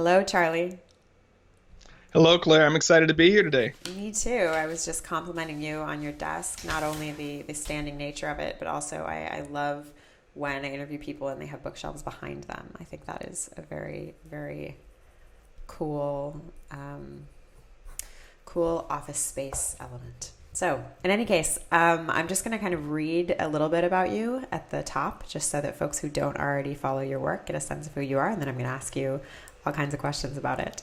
Hello, Charlie. Hello, Claire. I'm excited to be here today. Me too. I was just complimenting you on your desk, not only the standing nature of it, but also I love when I interview people and they have bookshelves behind them. I think that is a very, very cool, cool office space element. So, in any case, I'm just going to kind of read a little bit about you at the top, just so that folks who don't already follow your work get a sense of who you are, and then I'm going to ask you all kinds of questions about it.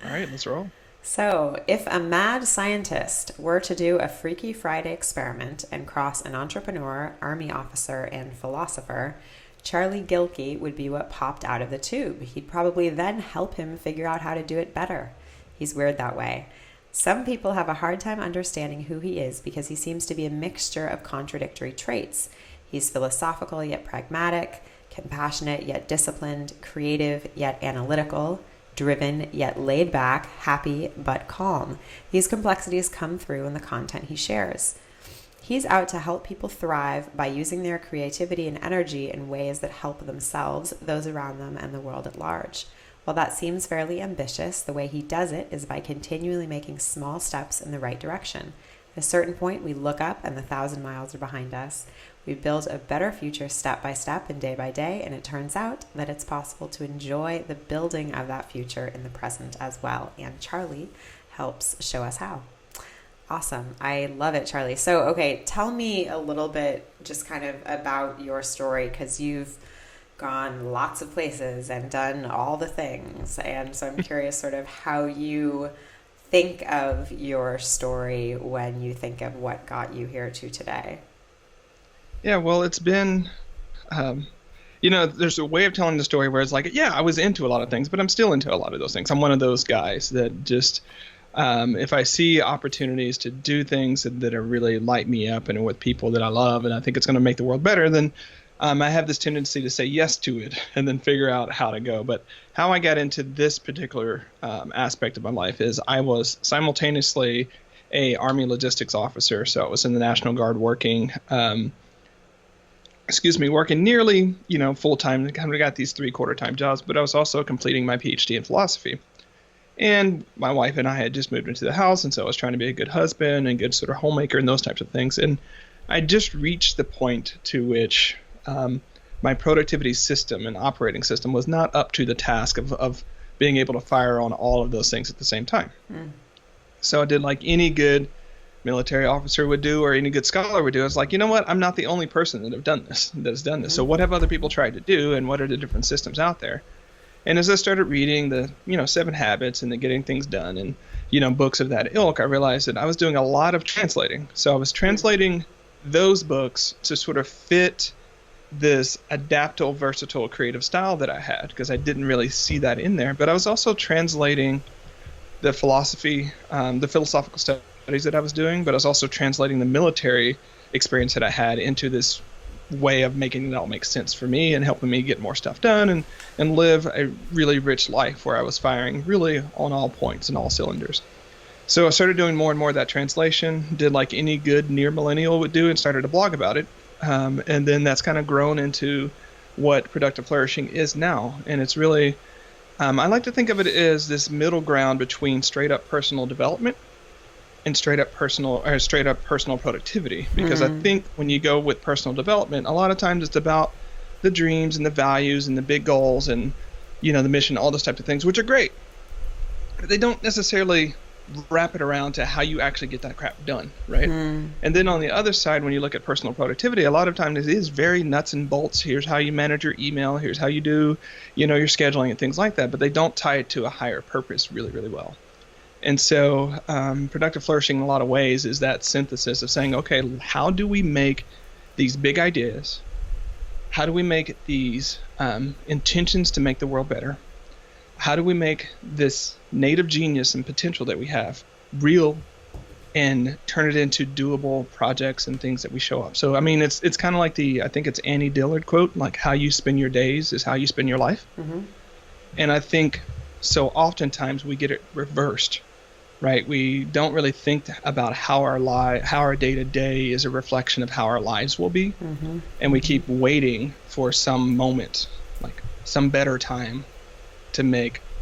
All right, let's roll. So, if a mad scientist were to do a Freaky Friday experiment and cross an entrepreneur, army officer, and philosopher, Charlie Gilkey would be what popped out of the tube. He'd probably then help him figure out how to do it better. He's weird that way. Some people have a hard time understanding who he is because he seems to be a mixture of contradictory traits. He's philosophical yet pragmatic, compassionate yet disciplined, creative yet analytical, driven yet laid back, happy but calm. These complexities come through in the content he shares. He's out to help people thrive by using their creativity and energy in ways that help themselves, those around them, and the world at large. While that seems fairly ambitious, the way he does it is by continually making small steps in the right direction. At a certain point, we look up and the 1,000 miles are behind us. We build a better future step by step and day by day, and it turns out that it's possible to enjoy the building of that future in the present as well. And Charlie helps show us how. Awesome. I love it, Charlie. So, okay, tell me a little bit just kind of about your story, because you've gone lots of places and done all the things. And so I'm curious sort of how you think of your story when you think of what got you here to today. Yeah, well, it's been, there's a way of telling the story where it's like, yeah, I was into a lot of things, but I'm still into a lot of those things. I'm one of those guys that just, if I see opportunities to do things that are really light me up and are with people that I love and I think it's going to make the world better, then I have this tendency to say yes to it and then figure out how to go. But how I got into this particular aspect of my life is I was simultaneously a Army logistics officer. So I was in the National Guard working working nearly, full time. I kind of got these 3/4 time jobs, but I was also completing my PhD in philosophy. And my wife and I had just moved into the house, and so I was trying to be a good husband and good sort of homemaker and those types of things. And I just reached the point to which my productivity system and operating system was not up to the task of being able to fire on all of those things at the same time. So I did like any good military officer would do or any good scholar would do. It's like, you know what? I'm not the only person that has done this. So what have other people tried to do, and what are the different systems out there? And as I started reading the, 7 Habits and the Getting Things Done and, books of that ilk, I realized that I was doing a lot of translating. So I was translating those books to sort of fit this adaptable, versatile, creative style that I had, because I didn't really see that in there. But I was also translating the philosophical studies that I was doing, but I was also translating the military experience that I had into this way of making it all make sense for me and helping me get more stuff done and live a really rich life where I was firing really on all points and all cylinders. So I started doing more and more of that translation, did like any good near millennial would do, and started a blog about it. And then that's kind of grown into what Productive Flourishing is now. And it's really, I like to think of it as this middle ground between straight up personal development and straight up personal productivity. Because I think when you go with personal development, a lot of times it's about the dreams and the values and the big goals and, the mission, all those types of things, which are great. But they don't necessarily wrap it around to how you actually get that crap done, right? And then on the other side, when you look at personal productivity, a lot of times it is very nuts and bolts. Here's how you manage your email. Here's how you do, your scheduling and things like that. But they don't tie it to a higher purpose really, really well. And so productive flourishing in a lot of ways is that synthesis of saying, okay, how do we make these big ideas? How do we make these intentions to make the world better? How do we make this native genius and potential that we have real and turn it into doable projects and things that we show up? So, I mean, it's kind of like I think it's Annie Dillard quote, like how you spend your days is how you spend your life. And I think so oftentimes we get it reversed, right? We don't really think about how our day-to-day is a reflection of how our lives will be. And we keep waiting for some moment, like some better time to make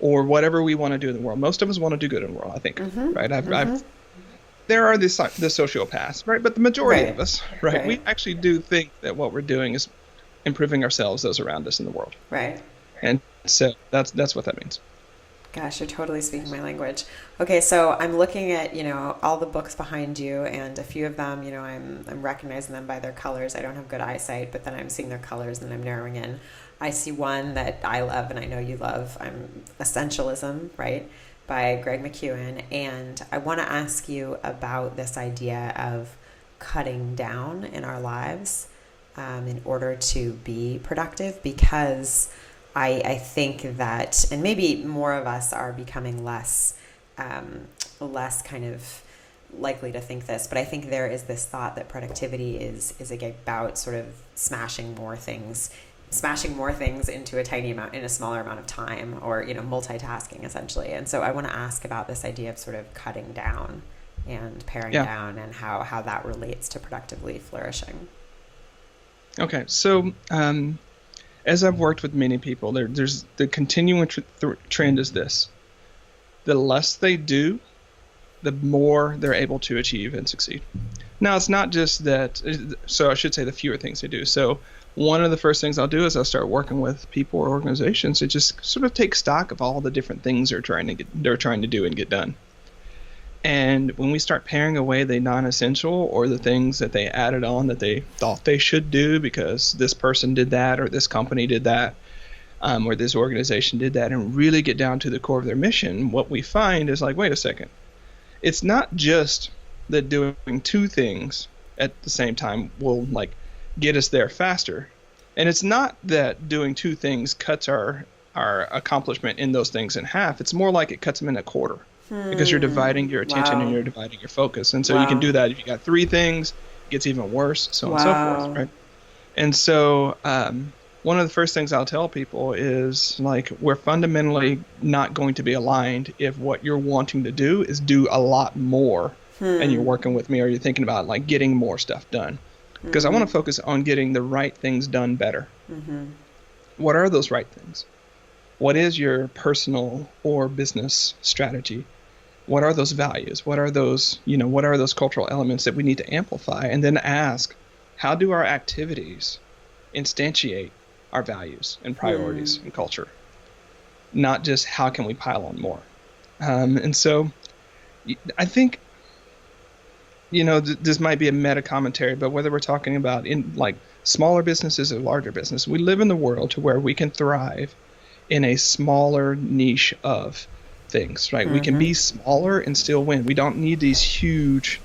or whatever we want to do in the world. Most of us want to do good in the world, I think, right? There are the sociopaths, right? But the majority of us, right, we actually do think that what we're doing is improving ourselves, those around us in the world. Right. And so that's what that means. Gosh, you're totally speaking my language. Okay, so I'm looking at, all the books behind you, and a few of them, I'm recognizing them by their colors. I don't have good eyesight, but then I'm seeing their colors and I'm narrowing in. I see one that I love and I know you love. Essentialism, right, by Greg McKeown. And I want to ask you about this idea of cutting down in our lives in order to be productive, because I think that, and maybe more of us are becoming less kind of likely to think this, but I think there is this thought that productivity is about sort of smashing more things into a tiny amount, in a smaller amount of time, or, multitasking essentially. And so I want to ask about this idea of sort of cutting down and paring down, and how that relates to productively flourishing. Okay. So, as I've worked with many people, there's the continuing trend is this: the less they do, the more they're able to achieve and succeed. Now, it's not just that. So I should say the fewer things they do. So one of the first things I'll do is I'll start working with people or organizations to just sort of take stock of all the different things they're trying to do and get done. And when we start paring away the non-essential, or the things that they added on that they thought they should do because this person did that, or this company did that, or this organization did that, and really get down to the core of their mission, what we find is like, wait a second. It's not just that doing two things at the same time will like get us there faster. And it's not that doing two things cuts our accomplishment in those things in half. It's more like it cuts them in a quarter. Because you're dividing your attention and you're dividing your focus. And so you can do that if you got three things, it gets even worse, so on and so forth, right? And so one of the first things I'll tell people is, like, we're fundamentally not going to be aligned if what you're wanting to do is do a lot more and you're working with me, or you're thinking about like getting more stuff done. Because I want to focus on getting the right things done better. What are those right things? What is your personal or business strategy? What are those values? What are those cultural elements that we need to amplify? And then ask, how do our activities instantiate our values and priorities and culture? Not just how can we pile on more? And so I think, this might be a meta commentary, but whether we're talking about in like smaller businesses or larger business, we live in the world to where we can thrive in a smaller niche of things, right? We can be smaller and still win. We don't need these huge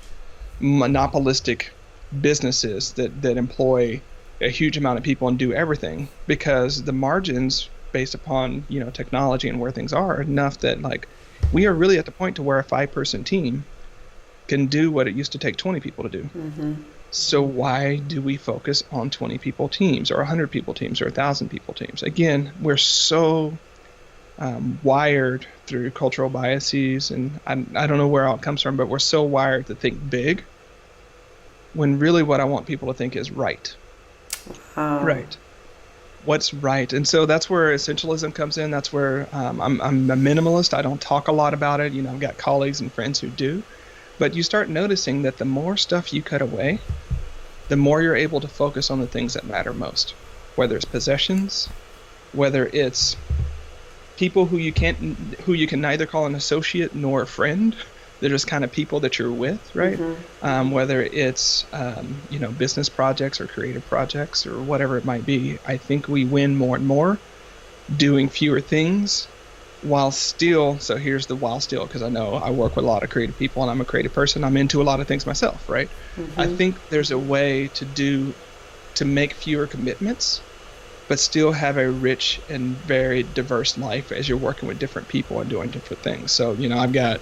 monopolistic businesses that employ a huge amount of people and do everything, because the margins based upon, technology and where things are enough that like we are really at the point to where a 5-person team can do what it used to take 20 people to do. So why do we focus on 20 people teams, or 100 people teams, or 1,000 people teams? Again, we're so wired through cultural biases, and I don't know where all it comes from, but we're so wired to think big, when really what I want people to think is right. Right. What's right? And so that's where essentialism comes in. That's where I'm a minimalist. I don't talk a lot about it. I've got colleagues and friends who do. But you start noticing that the more stuff you cut away, the more you're able to focus on the things that matter most. Whether it's possessions, whether it's people who you can neither call an associate nor a friend. They're just kind of people that you're with, right? Whether it's business projects or creative projects or whatever it might be. I think we win more and more doing fewer things while still, so here's the while still, because I know I work with a lot of creative people and I'm a creative person. I'm into a lot of things myself, right? I think there's a way to make fewer commitments, but still have a rich and very diverse life as you're working with different people and doing different things. So, I've got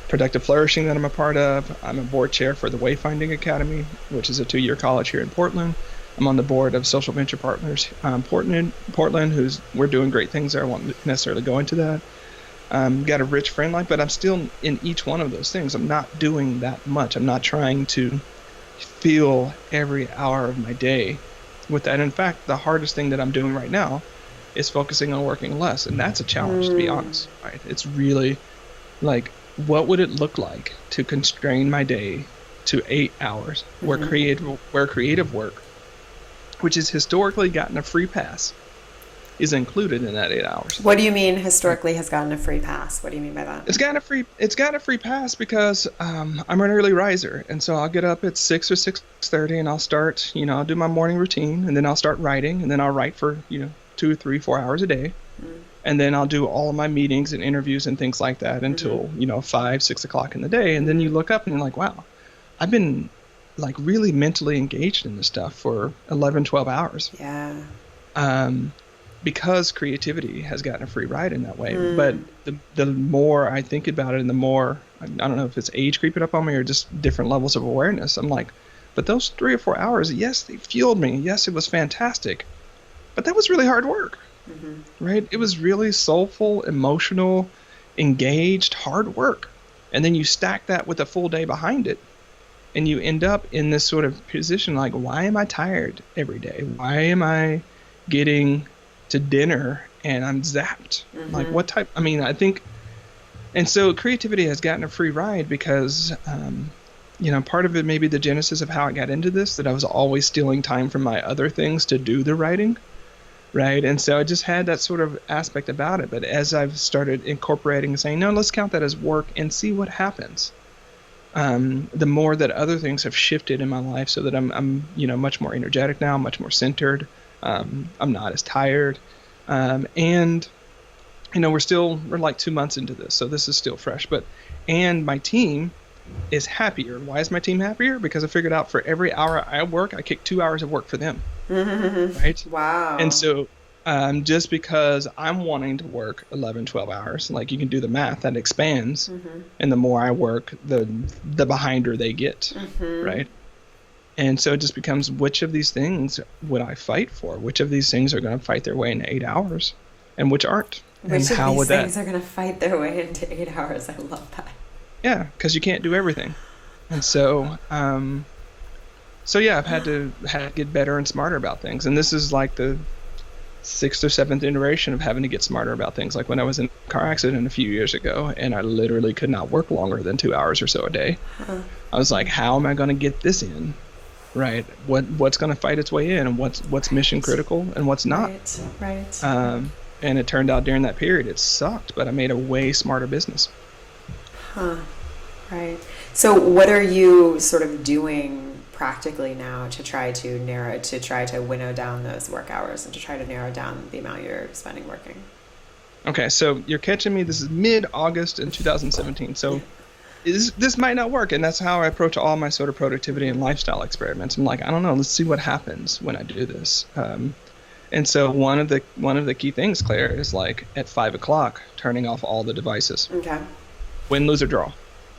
Productive Flourishing that I'm a part of. I'm a board chair for the Wayfinding Academy, which is a 2-year college here in Portland. I'm on the board of Social Venture Partners Portland, we're doing great things there. I won't necessarily go into that. Got a rich friend life, but I'm still in each one of those things. I'm not doing that much. I'm not trying to fill every hour of my day with that. In fact, the hardest thing that I'm doing right now is focusing on working less. And that's a challenge, to be honest, right? It's really like, what would it look like to constrain my day to 8 hours where creative work, which has historically gotten a free pass, is included in that 8 hours. What do you mean historically has gotten a free pass? What do you mean by that? It's got a free pass because I'm an early riser, and so I'll get up at 6 or 6:30, and I'll start, I'll do my morning routine, and then I'll start writing, and then I'll write for 2, 3, 4 hours a day, and then I'll do all of my meetings and interviews and things like that until 5, 6 o'clock in the day, and then you look up and you're like, wow, I've been like really mentally engaged in this stuff for 11, 12 hours. Yeah. Because creativity has gotten a free ride in that way. But the more I think about it, and the more, I don't know if it's age creeping up on me or just different levels of awareness, I'm like, but those 3 or 4 hours, yes, they fueled me. Yes, it was fantastic. But that was really hard work, right? It was really soulful, emotional, engaged, hard work. And then you stack that with a full day behind it, and you end up in this sort of position like, why am I tired every day? Why am I getting to dinner and I'm zapped? Like, what type? I mean, I think, and so creativity has gotten a free ride because, part of it may be the genesis of how I got into this, that I was always stealing time from my other things to do the writing, right? And so I just had that sort of aspect about it. But as I've started incorporating and saying, no, let's count that as work and see what happens, the more that other things have shifted in my life, so that I'm much more energetic now, much more centered. I'm not as tired. And we're like 2 months into this, so this is still fresh, and my team is happier. Why is my team happier? Because I figured out for every hour I work, I kick 2 hours of work for them. Right? Wow. And so, just because I'm wanting to work 11, 12 hours, like, you can do the math, that expands. And the more I work, the behinder they get. Right? And so it just becomes, which of these things would I fight for? Which of these things are going to fight their way into 8 hours, and which aren't? Which of these things are going to fight their way into 8 hours? I love that. Yeah, because you can't do everything. And so, I've had to get better and smarter about things. And this is like the 6th or 7th iteration of having to get smarter about things. Like when I was in a car accident a few years ago, and I literally could not work longer than 2 hours or so a day. I was like, how am I going to get this in? Right. What's going to fight its way in, and what's mission critical and what's not. Right. And it turned out during that period it sucked, but I made a way smarter business. Right. So what are you sort of doing practically now to try to winnow down those work hours and to try to narrow down the amount you're spending working? Okay, so you're catching me. This is mid-August in 2017. So this might not work, and that's how I approach all my sort of productivity and lifestyle experiments. I'm like, I don't know, let's see what happens when I do this. And so one of the key things, Claire, is like at 5 o'clock, turning off all the devices. Okay. Win, lose, or draw.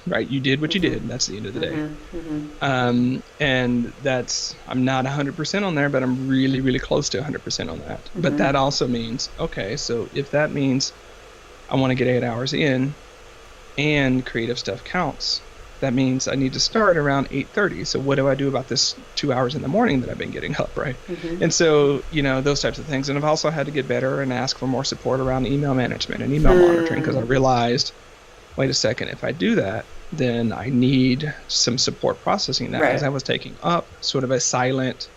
Right? You did what you did. That's the end of the day. And that's, I'm not 100% on there, but I'm really, really close to 100% on that. But that also means, okay, so if that means I want to get 8 hours in, and creative stuff counts, that means I need to start around 8:30. So what do I do about this 2 hours in the morning that I've been getting up, right? And so, those types of things. And I've also had to get better and ask for more support around email management and email monitoring, because I realized, wait a second, if I do that, then I need some support processing that, because I was taking up sort of a silent,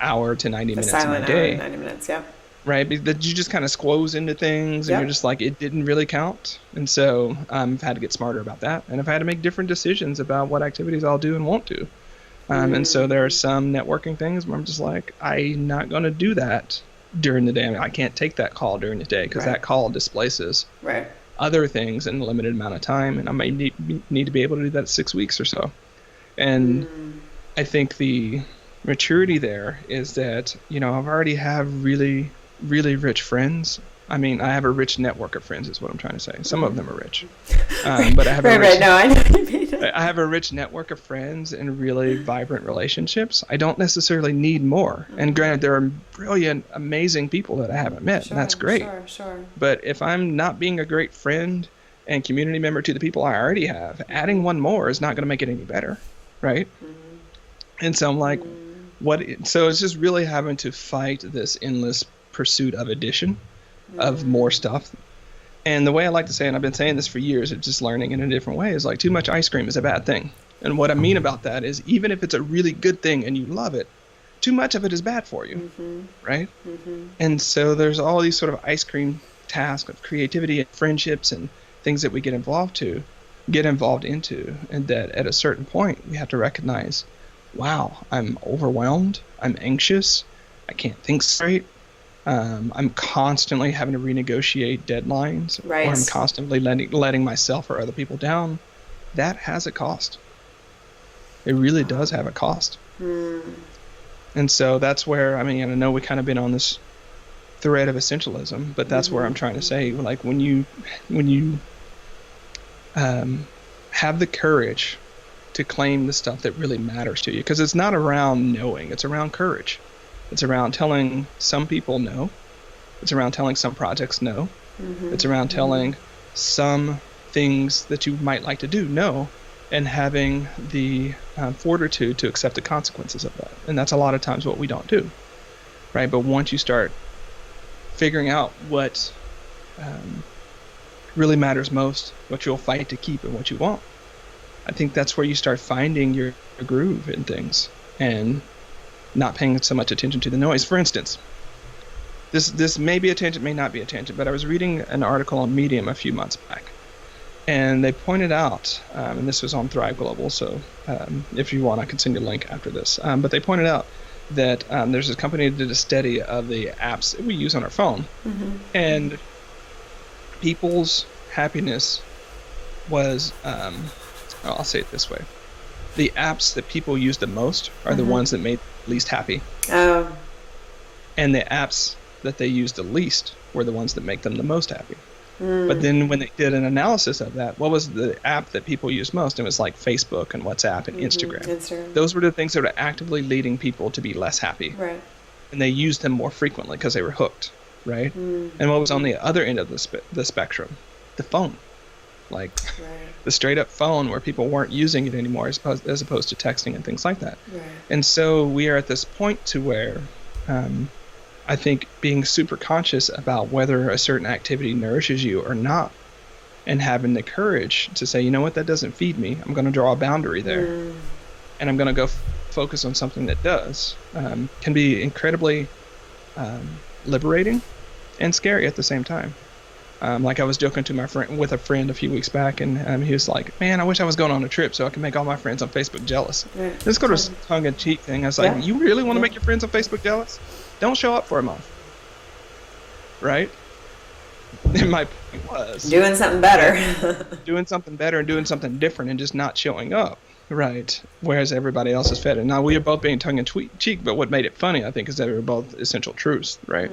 hour to 90 minutes in a day. 90 minutes, yeah. Right, that you just kind of squoze into things, and you're just like, it didn't really count. And so I've had to get smarter about that, and I've had to make different decisions about what activities I'll do and won't do. And so there are some networking things where I'm just like, I'm not going to do that during the day. I mean, I can't take that call during the day, because that call displaces other things in a limited amount of time, and I might need to be able to do that 6 weeks or so. And I think the maturity there is that, I've already have really rich friends. I mean, I have a rich network of friends is what I'm trying to say. Some of them are rich. But I have I have a rich network of friends and really vibrant relationships. I don't necessarily need more. And granted, there are brilliant, amazing people that I haven't met, and that's great. Sure. But if I'm not being a great friend and community member to the people I already have, adding one more is not going to make it any better, right? And so I'm like, so it's just really having to fight this endless pursuit of addition, of more stuff. And the way I like to say, and I've been saying this for years, it's just learning in a different way, is like too much ice cream is a bad thing. And what I mean about that is even if it's a really good thing and you love it, too much of it is bad for you, right? And so there's all these sort of ice cream tasks of creativity and friendships and things that we get involved into, and that at a certain point we have to recognize, wow, I'm overwhelmed, I'm anxious, I can't think straight, I'm constantly having to renegotiate deadlines, or I'm constantly letting myself or other people down. That has a cost. It really does have a cost. And so that's where, I mean, I know we kind of been on this thread of essentialism, but that's where I'm trying to say, like, when you have the courage to claim the stuff that really matters to you, because it's not around knowing, it's around courage. It's around telling some people no. It's around telling some projects no. It's around telling some things that you might like to do no, and having the fortitude to accept the consequences of that. And that's a lot of times what we don't do, right? But once you start figuring out what really matters most, what you'll fight to keep and what you won't, I think that's where you start finding your groove in things and not paying so much attention to the noise. For instance, this may be a tangent, may not be a tangent, but I was reading an article on Medium a few months back, and they pointed out, and this was on Thrive Global, so if you want, I can send you a link after this, but they pointed out that there's a company that did a study of the apps that we use on our phone, and people's happiness was, I'll say it this way, the apps that people use the most are the ones that made them least happy. And the apps that they use the least were the ones that make them the most happy. But then when they did an analysis of that, what was the app that people use most? It was like Facebook and WhatsApp and Instagram. Those were the things that were actively leading people to be less happy. Right. And they used them more frequently because they were hooked, right? And what was on the other end of the spectrum? The phone. Like the straight up phone where people weren't using it anymore as opposed to texting and things like that. And so we are at this point to where I think being super conscious about whether a certain activity nourishes you or not, and having the courage to say, you know what, that doesn't feed me. I'm going to draw a boundary there, and I'm going to go focus on something that does, can be incredibly liberating and scary at the same time. Like I was joking to with a friend a few weeks back, and he was like, man, I wish I was going on a trip so I can make all my friends on Facebook jealous. This sort of tongue-in-cheek thing. I was like, you really want to make your friends on Facebook jealous? Don't show up for a month. Right? And my point was doing something better. Doing something better and doing something different and just not showing up. Right. Whereas everybody else is fed. And now we are both being tongue-in-cheek, but what made it funny, I think, is that we were both essential truths, right?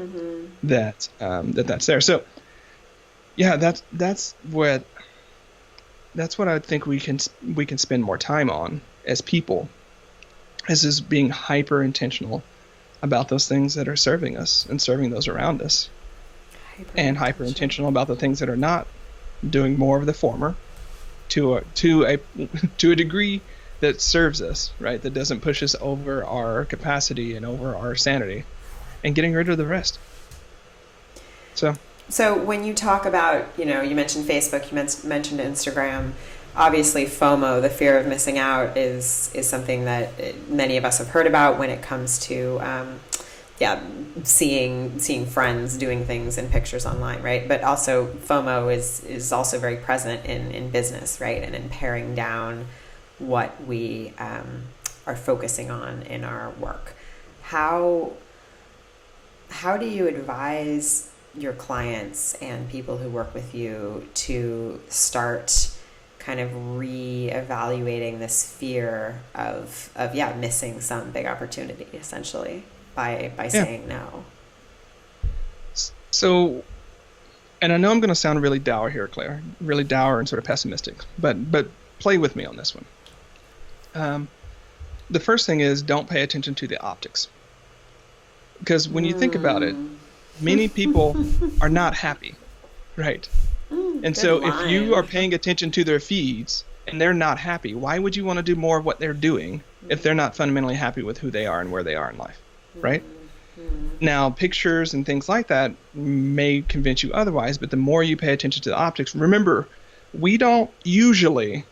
That's there. So yeah, that's what I think we can spend more time on as people, is being hyper intentional about those things that are serving us and serving those around us, and hyper intentional about the things that are not, doing more of the former to a degree that serves us, right, that doesn't push us over our capacity and over our sanity, and getting rid of the rest. So when you talk about, you mentioned Facebook, you mentioned Instagram, obviously FOMO, the fear of missing out, is something that many of us have heard about when it comes to, seeing friends doing things in pictures online, right? But also FOMO is also very present in business, right? And in paring down what we are focusing on in our work. How do you advise your clients and people who work with you to start kind of re-evaluating this fear of missing some big opportunity, essentially, by saying no? So, and I know I'm going to sound really dour here, Claire, really dour and sort of pessimistic, but play with me on this one. The first thing is, don't pay attention to the optics, because when you think about it, many people are not happy, right? And so if you are paying attention to their feeds and they're not happy, why would you want to do more of what they're doing if they're not fundamentally happy with who they are and where they are in life, right? Now, pictures and things like that may convince you otherwise, but the more you pay attention to the optics, remember, we don't usually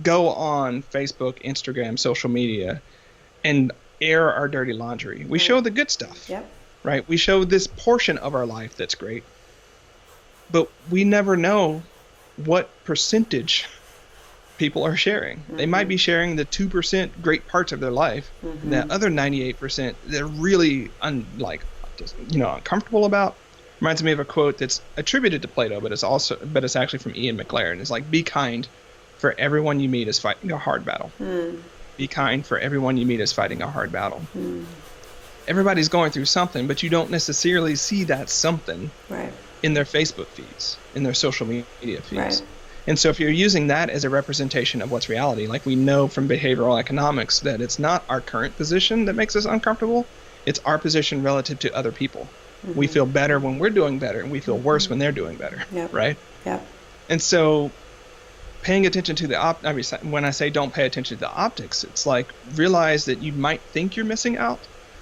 go on Facebook, Instagram, social media, and air our dirty laundry. We show the good stuff, right? We show this portion of our life that's great, but we never know what percentage people are sharing. They might be sharing the 2% great parts of their life. That other 98% they're really uncomfortable about. Reminds me of a quote that's attributed to Plato, but it's actually from Ian McLaren. It's like, be kind, for everyone you meet is fighting a hard battle. Be kind, for everyone you meet is fighting a hard battle. Everybody's going through something, but you don't necessarily see that something in their Facebook feeds, in their social media feeds. And so if you're using that as a representation of what's reality, like we know from behavioral economics that it's not our current position that makes us uncomfortable, it's our position relative to other people. We feel better when we're doing better, and we feel worse when they're doing better, right? And so paying attention to when I say don't pay attention to the optics, it's like realize that you might think you're missing out,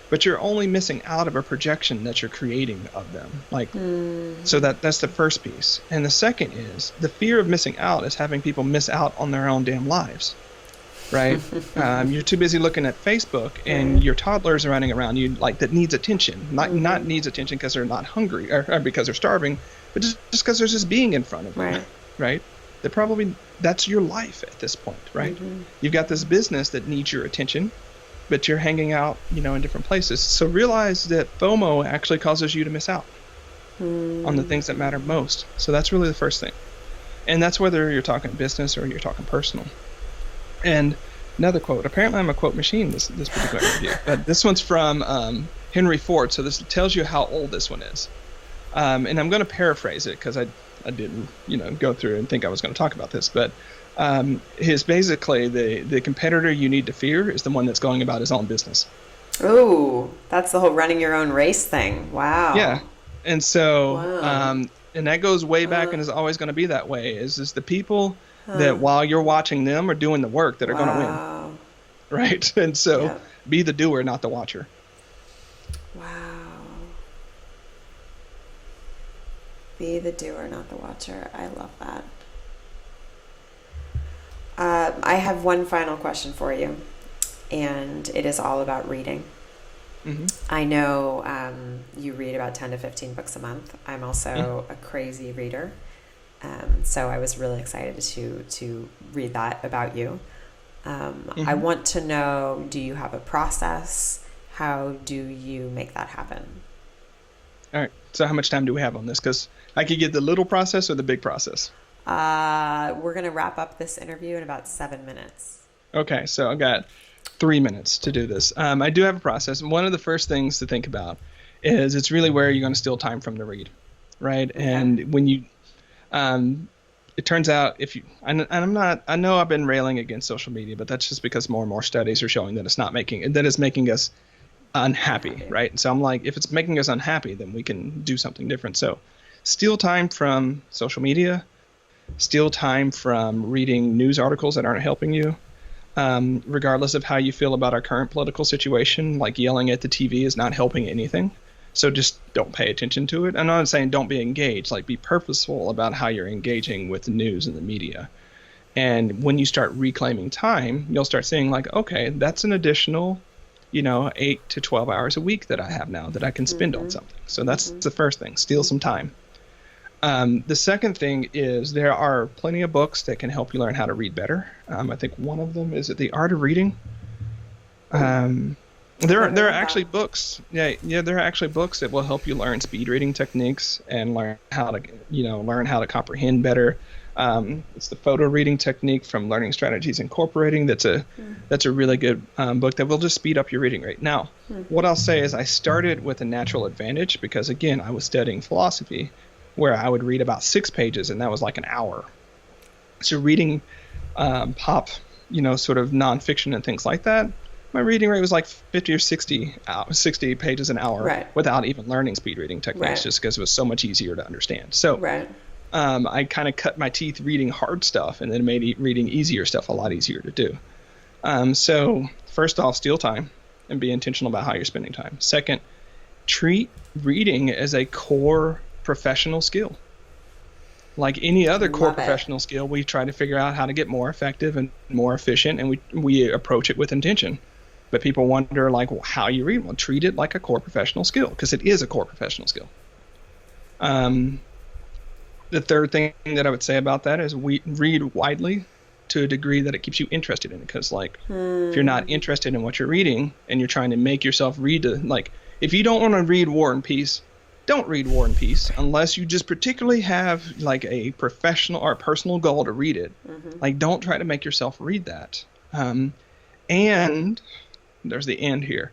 but you're only missing out of a projection that you're creating of them. So that's the first piece. And the second is the fear of missing out is having people miss out on their own damn lives, right? You're too busy looking at Facebook, and your toddlers are running around you that needs attention, not needs attention because they're not hungry or because they're starving, but just because there's this being in front of them, right? That's your life at this point, right? You've got this business that needs your attention, but you're hanging out, in different places. So realize that FOMO actually causes you to miss out on the things that matter most. So that's really the first thing. And that's whether you're talking business or you're talking personal. And another quote, apparently I'm a quote machine this particular review, but this one's from Henry Ford. So this tells you how old this one is. And I'm going to paraphrase it because I didn't, go through and think I was going to talk about this, but his basically the competitor you need to fear is the one that's going about his own business. Oh, that's the whole running your own race thing. Wow. Yeah. And so, and that goes way back and is always going to be that way is the people that while you're watching them are doing the work that are going to win. Right. And so be the doer, not the watcher. Wow. Be the doer, not the watcher. I love that. I have one final question for you, and it is all about reading. I know you read about 10 to 15 books a month. I'm also a crazy reader, so I was really excited to read that about you. I want to know, do you have a process? How do you make that happen? All right. So how much time do we have on this? Because I could get the little process or the big process. We're going to wrap up this interview in about 7 minutes. Okay, so I've got 3 minutes to do this. I do have a process. One of the first things to think about is it's really where you're going to steal time from to read, right? Okay. And when you, it turns out I know I've been railing against social media, but that's just because more and more studies are showing that it's making us unhappy, right? And so I'm like, if it's making us unhappy, then we can do something different. So steal time from social media. Steal time from reading news articles that aren't helping you, regardless of how you feel about our current political situation. Like yelling at the TV is not helping anything. So just don't pay attention to it. I'm not saying don't be engaged. Like be purposeful about how you're engaging with the news and the media. And when you start reclaiming time, you'll start seeing like, okay, that's an additional, 8 to 12 hours a week that I have now that I can spend on something. So that's the first thing. Steal some time. The second thing is there are plenty of books that can help you learn how to read better. I think one of them is The Art of Reading. There are actually books. There are actually books that will help you learn speed reading techniques and learn how to comprehend better. It's the photo reading technique from Learning Strategies Incorporating. That's a really good book that will just speed up your reading rate. Now, what I'll say is I started with a natural advantage because again I was studying philosophy, where I would read about 6 pages, and that was like an hour. So reading pop, sort of nonfiction and things like that, my reading rate was like 50 or 60 pages an hour without even learning speed reading techniques, just because it was so much easier to understand. So I kind of cut my teeth reading hard stuff, and then made reading easier stuff a lot easier to do. So first off, steal time and be intentional about how you're spending time. Second, treat reading as a core professional skill. Like any other core professional skill, we try to figure out how to get more effective and more efficient, and we approach it with intention. But people wonder, like, well, how you read? Well, treat it like a core professional skill, because it is a core professional skill. The third thing that I would say about that is we read widely to a degree that it keeps you interested in it. Because, like, if you're not interested in what you're reading and you're trying to make yourself read to, like, if you don't want to read War and Peace, don't read War and Peace unless you just particularly have, like, a professional or a personal goal to read it. Like, don't try to make yourself read that. And there's the end here.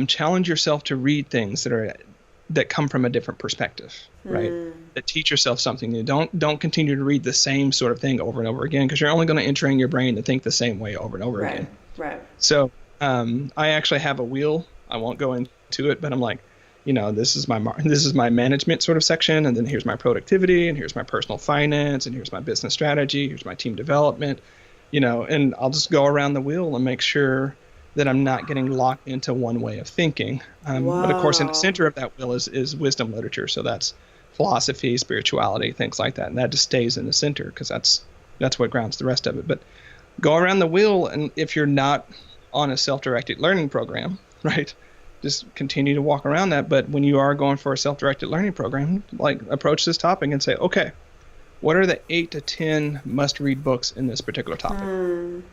Challenge yourself to read things that come from a different perspective, right? That teach yourself something new. Don't continue to read the same sort of thing over and over again, because you're only going to entrain your brain to think the same way over and over again. Right. So I actually have a wheel. I won't go into it, but I'm like, this is my management sort of section, and then here's my productivity, and here's my personal finance, and here's my business strategy, here's my team development, and I'll just go around the wheel and make sure that I'm not getting locked into one way of thinking. But of course, in the center of that wheel is wisdom literature. So that's philosophy, spirituality, things like that. And that just stays in the center, because that's what grounds the rest of it. But go around the wheel, and if you're not on a self-directed learning program, right, just continue to walk around that. But when you are going for a self-directed learning program, like, approach this topic and say, okay, what are the 8 to 10 must-read books in this particular topic?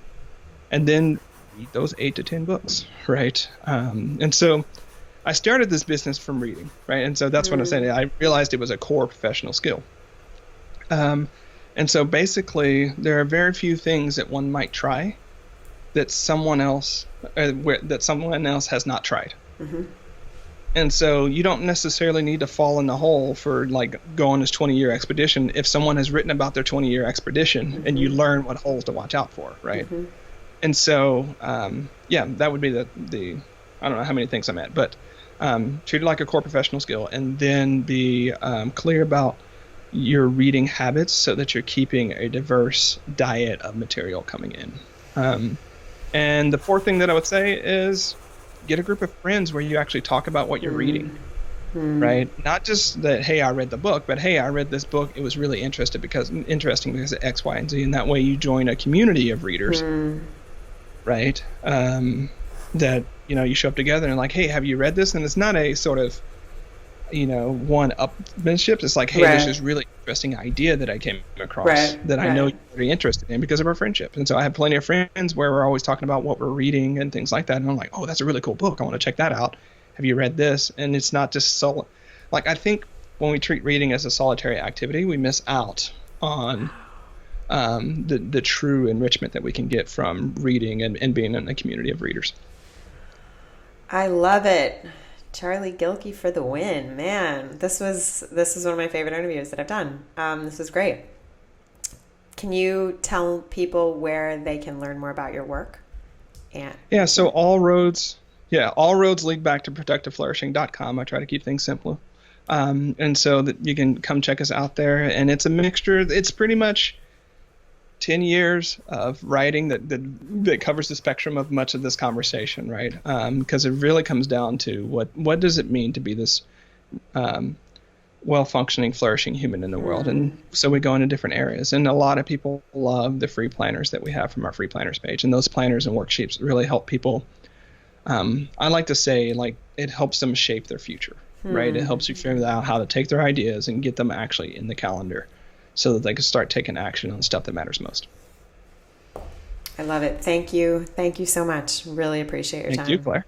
And then read those 8 to 10 books, right? And so I started this business from reading, right? And so that's what I'm saying. I realized it was a core professional skill. And so basically, there are very few things that one might try that someone else has not tried. And so you don't necessarily need to fall in the hole for, like, go on this 20-year expedition if someone has written about their 20-year expedition and you learn what holes to watch out for, right? And so, that would be the I don't know how many things I'm at, but treat it like a core professional skill, and then be clear about your reading habits so that you're keeping a diverse diet of material coming in. And the fourth thing that I would say is get a group of friends where you actually talk about what you're reading, right? Not just that, hey, I read the book, but hey, I read this book. It was really interesting because of X, Y, and Z. And that way you join a community of readers, right? That, you show up together and like, hey, have you read this? And it's not a sort of, one-upmanship. It's like, hey, this is really interesting idea that I came across that I know you're very interested in because of our friendship. And so I have plenty of friends where we're always talking about what we're reading and things like that. And I'm like, oh, that's a really cool book. I want to check that out. Have you read this? And it's not just I think when we treat reading as a solitary activity, we miss out on the true enrichment that we can get from reading and being in a community of readers. I love it. Charlie Gilkey for the win. Man, this was one of my favorite interviews that I've done. This was great. Can you tell people where they can learn more about your work? So all roads lead back to productiveflourishing.com. I try to keep things simple. And so that you can come check us out there. And it's a mixture. It's pretty much 10 years of writing that covers the spectrum of much of this conversation, right? Because it really comes down to what does it mean to be this well-functioning, flourishing human in the world. And so we go into different areas. And a lot of people love the free planners that we have from our free planners page. And those planners and worksheets really help people. I like to say, like, it helps them shape their future, right? It helps you figure out how to take their ideas and get them actually in the calendar, so that they can start taking action on stuff that matters most. I love it. Thank you. Thank you so much. Really appreciate your time. Thank you, Claire.